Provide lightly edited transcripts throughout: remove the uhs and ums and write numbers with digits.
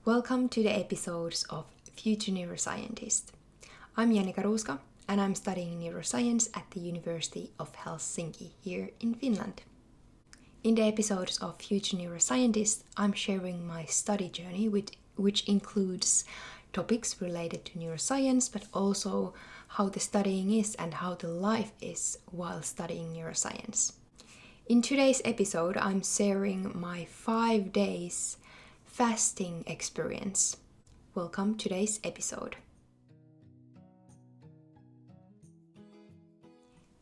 Welcome to the episodes of Future Neuroscientist. I'm Janika Ruuska and I'm studying neuroscience at the University of Helsinki here in Finland. In the episodes of Future Neuroscientist, I'm sharing my study journey which includes topics related to neuroscience, but also how the studying is and how the life is while studying neuroscience. In today's episode, I'm sharing my 5 days fasting experience. Welcome to today's episode.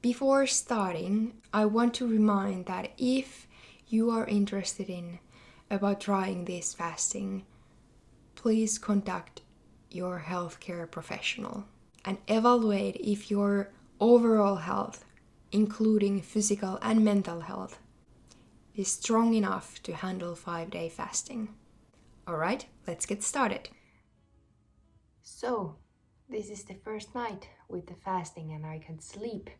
Before starting, I want to remind that if you are interested in about trying this fasting, please contact your healthcare professional and evaluate if your overall health, including physical and mental health, is strong enough to handle 5-day fasting. Alright, let's get started. So, this is the first night with the fasting and I can sleep.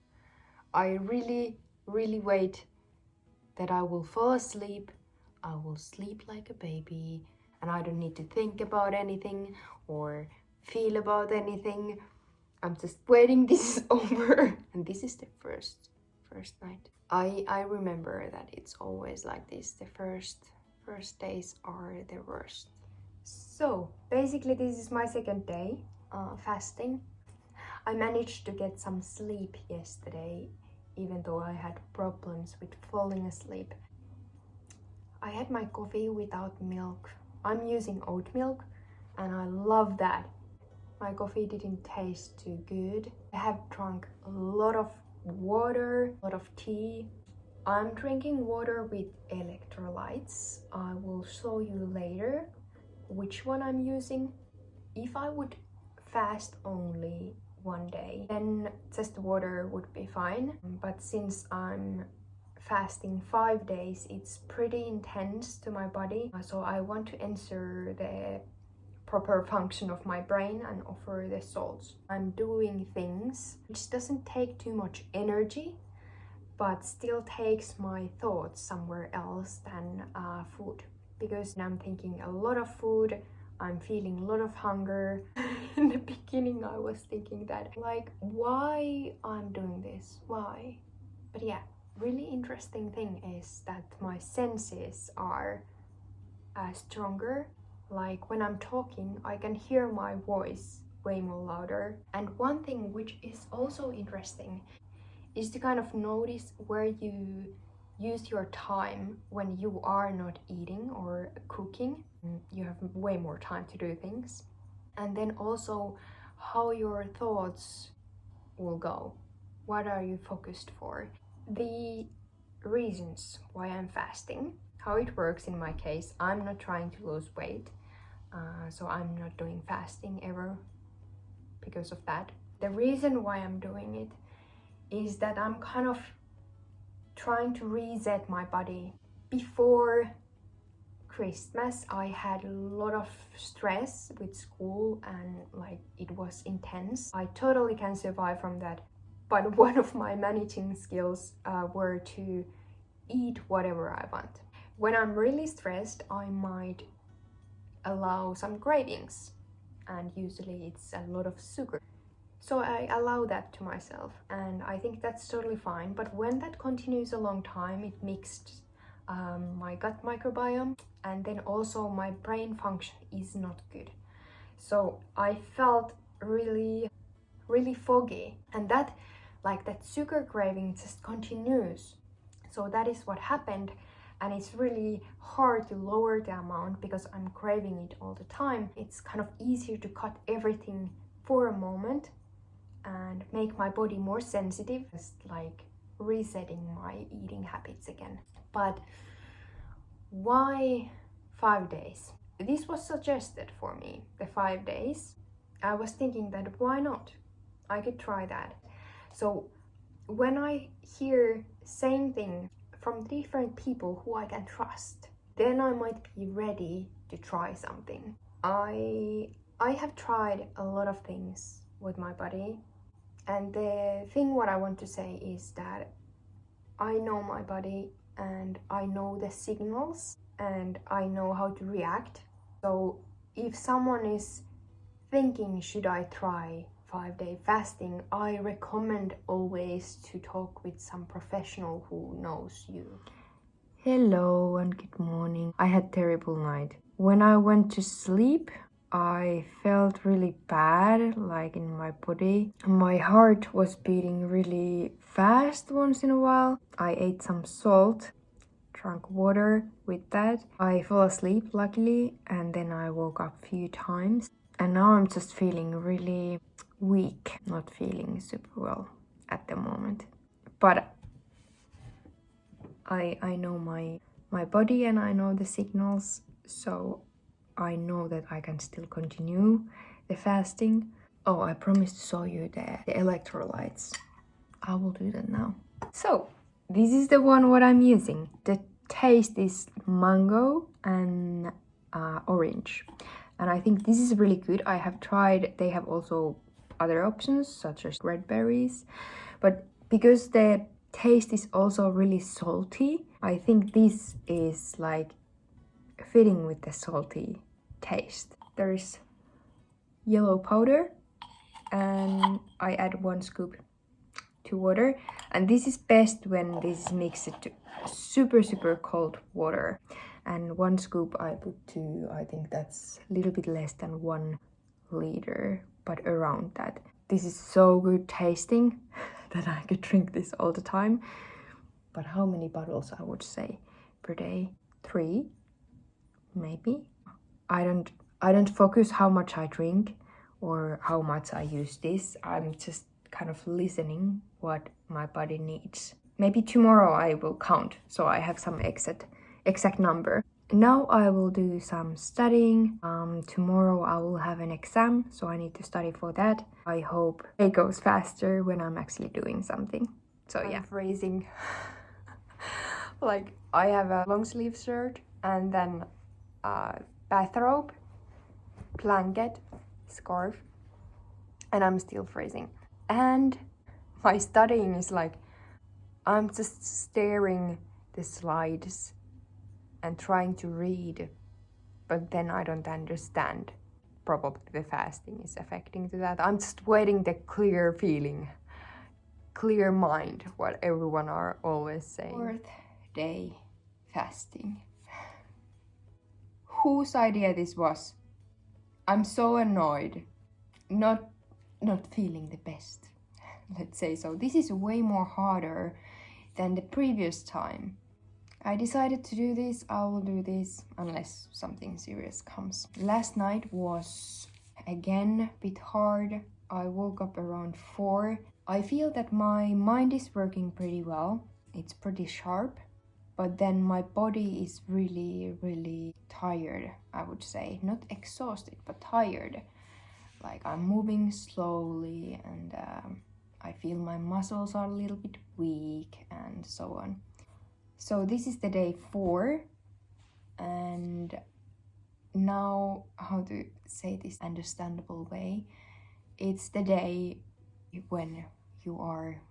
I really wait that I will fall asleep. I will sleep like a baby and I don't need to think about anything or feel about anything. I'm just waiting this is over. And this is the first night. I remember that it's always like this. The first days are the worst. So basically this is my second day fasting. I managed to get some sleep yesterday, even though I had problems with falling asleep. I had my coffee without milk. I'm using oat milk and I love that. My coffee didn't taste too good. I have drunk a lot of water, a lot of tea. I'm drinking water with electrolytes. I will show you later which one I'm using. If I would fast only one day, then just water would be fine. But since I'm fasting 5 days, it's pretty intense to my body. So I want to ensure the proper function of my brain and offer the salts. I'm doing things which doesn't take too much energy, but still takes my thoughts somewhere else than food. Because I'm thinking a lot of food, I'm feeling a lot of hunger. In the beginning I was thinking that, like, why I'm doing this, why? But yeah, really interesting thing is that my senses are stronger. Like when I'm talking, I can hear my voice way more louder. And one thing which is also interesting is to kind of notice where you use your time when you are not eating or cooking. You have way more time to do things. And then also how your thoughts will go. What are you focused for? The reasons why I'm fasting, how it works in my case, I'm not trying to lose weight. So I'm not doing fasting ever because of that. The reason why I'm doing it is that I'm kind of trying to reset my body. Before Christmas, I had a lot of stress with school and like it was intense. I totally can survive from that. But one of my managing skills were to eat whatever I want. When I'm really stressed, I might allow some cravings and usually it's a lot of sugar. So I allow that to myself and I think that's totally fine. But when that continues a long time, it mixed my gut microbiome and then also my brain function is not good. So I felt really foggy and that sugar craving just continues. So that is what happened. And it's really hard to lower the amount because I'm craving it all the time. It's kind of easier to cut everything for a moment and make my body more sensitive, just like resetting my eating habits again. But why 5 days? This was suggested for me, the 5 days. I was thinking that why not? I could try that. So when I hear same thing from different people who I can trust, then I might be ready to try something. I have tried a lot of things with my body, and the thing what I want to say is that I know my body and I know the signals and I know how to react. So if someone is thinking, should I try 5-day fasting, I recommend always to talk with some professional who knows you. Hello and good morning. I had a terrible night. When I went to sleep, I felt really bad, like in my body. My heart was beating really fast once in a while. I ate some salt, drank water with that. I fell asleep luckily, and then I woke up a few times. And now I'm just feeling really weak, not feeling super well at the moment. But I know my body and I know the signals, so I know that I can still continue the fasting. Oh, I promised to show you the electrolytes. I will do that now. So, this is the one what I'm using. The taste is mango and orange. And I think this is really good. I have tried, they have also other options such as red berries. But because the taste is also really salty, I think this is like fitting with the salty taste. There's yellow powder and I add 1 scoop to water, and this is best when this is mixed to super cold water. And 1 scoop I put to, I think that's a little bit less than 1 liter, but around that. This is so good tasting that I could drink this all the time. But how many bottles I would say per day? 3, maybe. I don't focus how much I drink or how much I use this. I'm just kind of listening what my body needs. Maybe tomorrow I will count, so I have some exact number. Now I will do some studying. Tomorrow I will have an exam, so I need to study for that. I hope it goes faster when I'm actually doing something. So yeah. I'm freezing. Like, I have a long sleeve shirt and then a bathrobe, blanket, scarf, and I'm still freezing. And my studying is like, I'm just staring the slides and trying to read, but then I don't understand. Probably the fasting is affecting to that. I'm just waiting the clear feeling, clear mind, what everyone are always saying. 4th day fasting. Whose idea this was? I'm so annoyed. Not feeling the best, let's say so. This is way more harder than the previous time. I decided to do this, I will do this unless something serious comes. Last night was again a bit hard. I woke up around 4. I feel that my mind is working pretty well. It's pretty sharp, but then my body is really tired, I would say. Not exhausted, but tired. Like, I'm moving slowly and I feel my muscles are a little bit weak and so on. So this is the day 4, and now, how to say this understandable way, it's the day when you are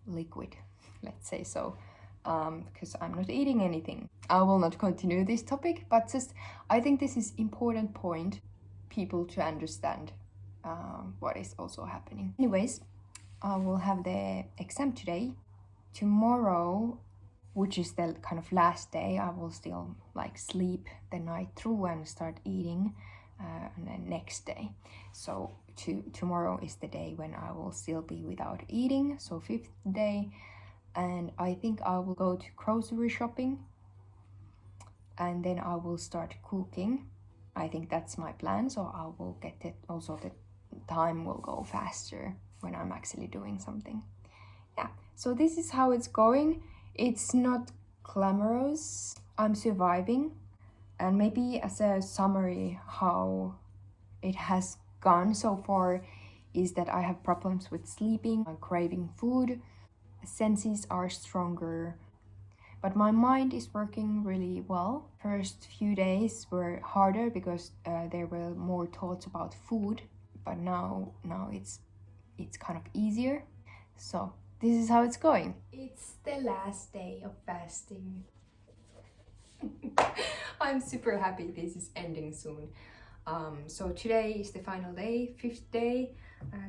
liquid, let's say so, because I'm not eating anything. I will not continue this topic, but just I think this is important point people to understand what is also happening. Anyways, I will have the exam today. Tomorrow, which is the kind of last day, I will still like sleep the night through and start eating on the next day. So tomorrow is the day when I will still be without eating, so 5th day. And I think I will go to grocery shopping and then I will start cooking. I think that's my plan, so I will get it. Also, the time will go faster when I'm actually doing something. Yeah, so this is how it's going. It's not glamorous. I'm surviving. And maybe as a summary, how it has gone so far is that I have problems with sleeping, I'm craving food, senses are stronger, but my mind is working really well. First few days were harder because there were more thoughts about food, but now it's kind of easier. So this is how it's going. It's the last day of fasting. I'm super happy this is ending soon. So today is the final day, 5th day,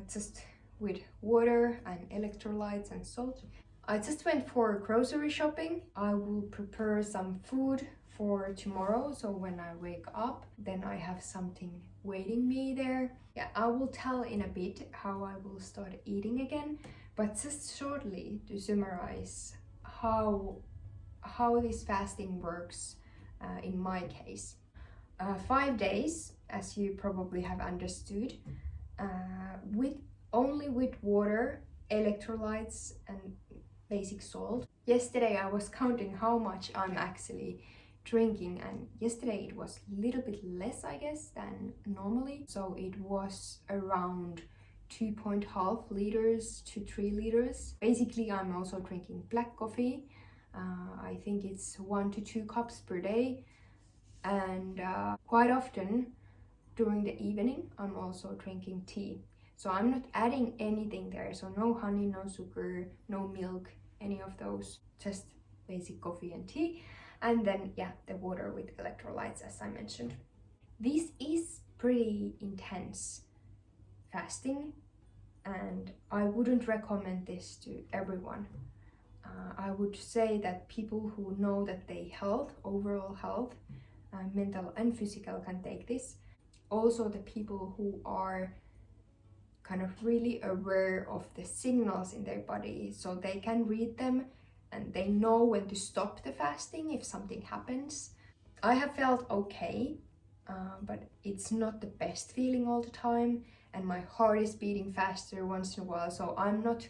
just with water and electrolytes and salt. I just went for grocery shopping. I will prepare some food for tomorrow, so when I wake up, then I have something waiting me there. Yeah, I will tell in a bit how I will start eating again, but just shortly to summarize how this fasting works in my case. 5 days, as you probably have understood, only with water, electrolytes and basic salt. Yesterday I was counting how much I'm actually drinking, and yesterday it was a little bit less, I guess, than normally. So it was around 2.5 liters to 3 liters. Basically, I'm also drinking black coffee. I think it's 1 to 2 cups per day, and quite often during the evening I'm also drinking tea. So I'm not adding anything there, so no honey, no sugar, no milk, any of those, just basic coffee and tea, and then yeah, the water with electrolytes, as I mentioned. This is pretty intense fasting, and I wouldn't recommend this to everyone. I would say that people who know that their health, overall health, mental and physical, can take this. Also the people who are kind of really aware of the signals in their body, so they can read them and they know when to stop the fasting if something happens. I have felt okay, but it's not the best feeling all the time, and my heart is beating faster once in a while, so I'm not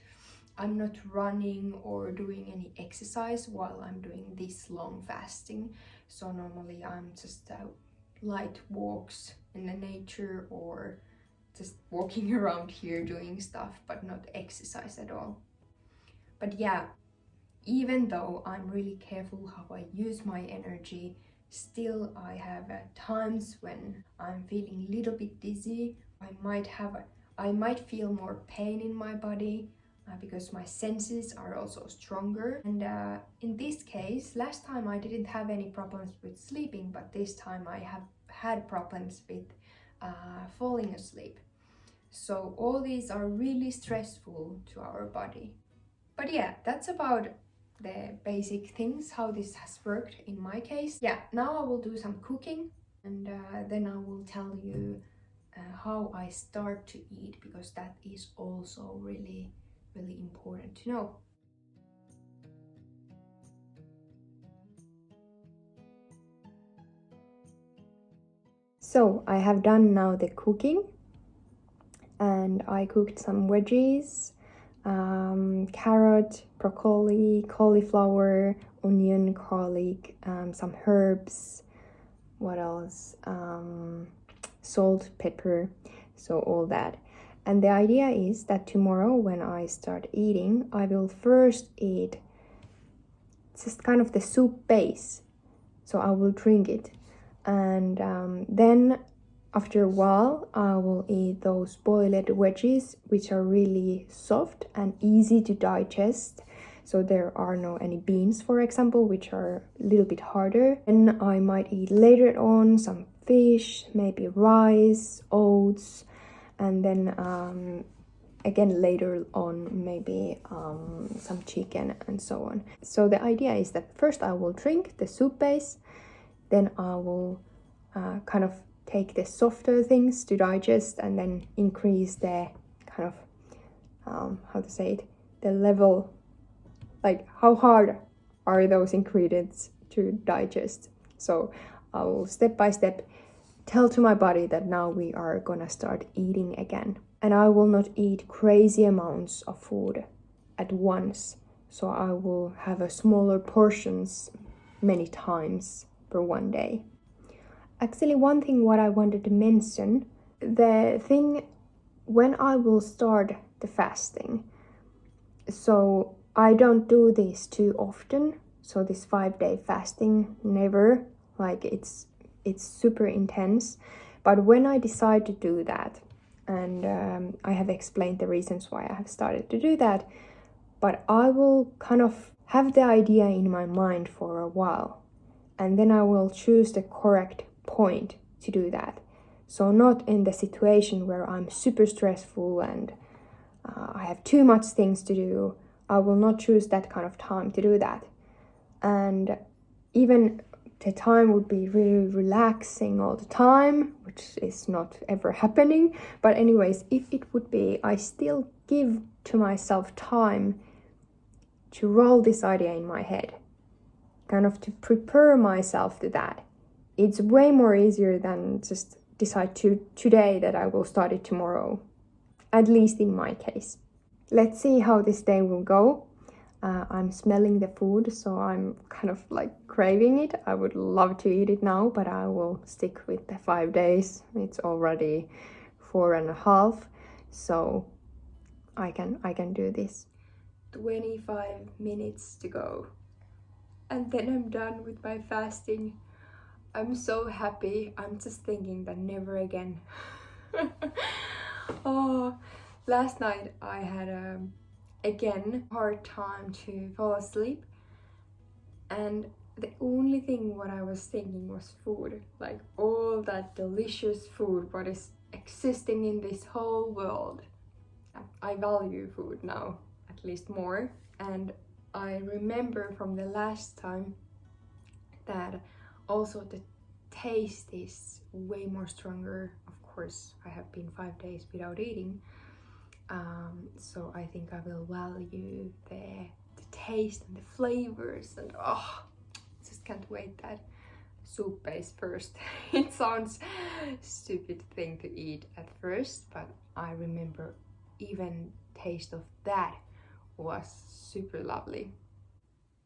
running or doing any exercise while I'm doing this long fasting. So normally I'm just light walks in the nature or just walking around here doing stuff, but not exercise at all. But yeah, even though I'm really careful how I use my energy, still I have times when I'm feeling a little bit dizzy. I might feel more pain in my body because my senses are also stronger. And in this case, last time I didn't have any problems with sleeping, but this time I have had problems with falling asleep. So all these are really stressful to our body. But yeah, that's about the basic things, how this has worked in my case. Yeah, now I will do some cooking, and then I will tell you how I start to eat, because that is also really important to know. So I have done now the cooking, and I cooked some veggies, carrot, broccoli, cauliflower, onion, garlic, some herbs, what else, salt, pepper, so all that. And the idea is that tomorrow when I start eating, I will first eat just kind of the soup base, so I will drink it, and then after a while I will eat those boiled veggies, which are really soft and easy to digest. So there are no any beans, for example, which are a little bit harder. And I might eat later on some fish, maybe rice, oats, and then again later on maybe some chicken and so on. So the idea is that first I will drink the soup base, then I will kind of take the softer things to digest, and then increase the kind of how to say it, the level, like how hard are those ingredients to digest. So I will step by step tell to my body that now we are gonna start eating again, and I will not eat crazy amounts of food at once, so I will have a smaller portions many times per one day. Actually, one thing what I wanted to mention, the thing when I will start the fasting, so I don't do this too often, so this 5-day fasting, never, like it's super intense. But when I decide to do that, and I have explained the reasons why I have started to do that, but I will kind of have the idea in my mind for a while, and then I will choose the correct point to do that. So not in the situation where I'm super stressful and I have too much things to do. I will not choose that kind of time to do that. And even the time would be really relaxing all the time, which is not ever happening. But anyways, if it would be, I still give to myself time to roll this idea in my head, kind of to prepare myself to that. It's way more easier than just decide today that I will start it tomorrow, at least in my case. Let's see how this day will go. I'm smelling the food, so I'm kind of like craving it. I would love to eat it now, but I will stick with the 5 days. It's already 4.5, so I can do this. 25 minutes to go, and then I'm done with my fasting. I'm so happy. I'm just thinking that never again. Oh, last night I had again hard time to fall asleep, and the only thing what I was thinking was food, like all that delicious food what is existing in this whole world. I value food now, at least more, and I remember from the last time that also the taste is way more stronger. Of course, I have been 5 days without eating, so I think I will value the taste and the flavors, and just can't wait that soup base first. It sounds stupid thing to eat at first, but I remember even taste of that was super lovely.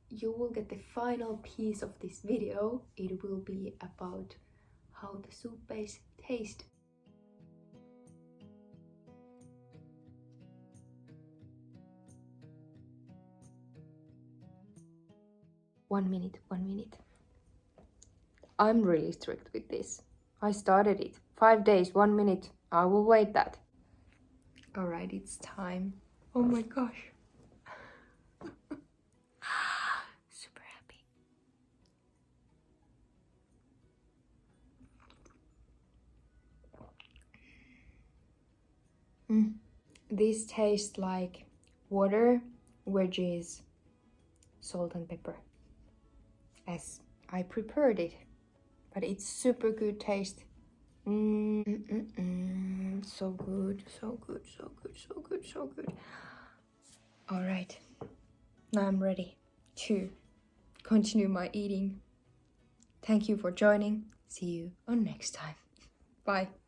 You will get the final piece of this video. It will be about how the soup base tastes. 1 minute, 1 minute. I'm really strict with this. I started it. 5 days, 1 minute. I will wait that. Alright, it's time. Oh my gosh. Super happy. This tastes like water, veggies, salt and pepper, as I prepared it, but it's super good taste. So good, so good, so good, so good, so good. All right, now I'm ready to continue my eating. Thank you for joining. See you on next time. Bye.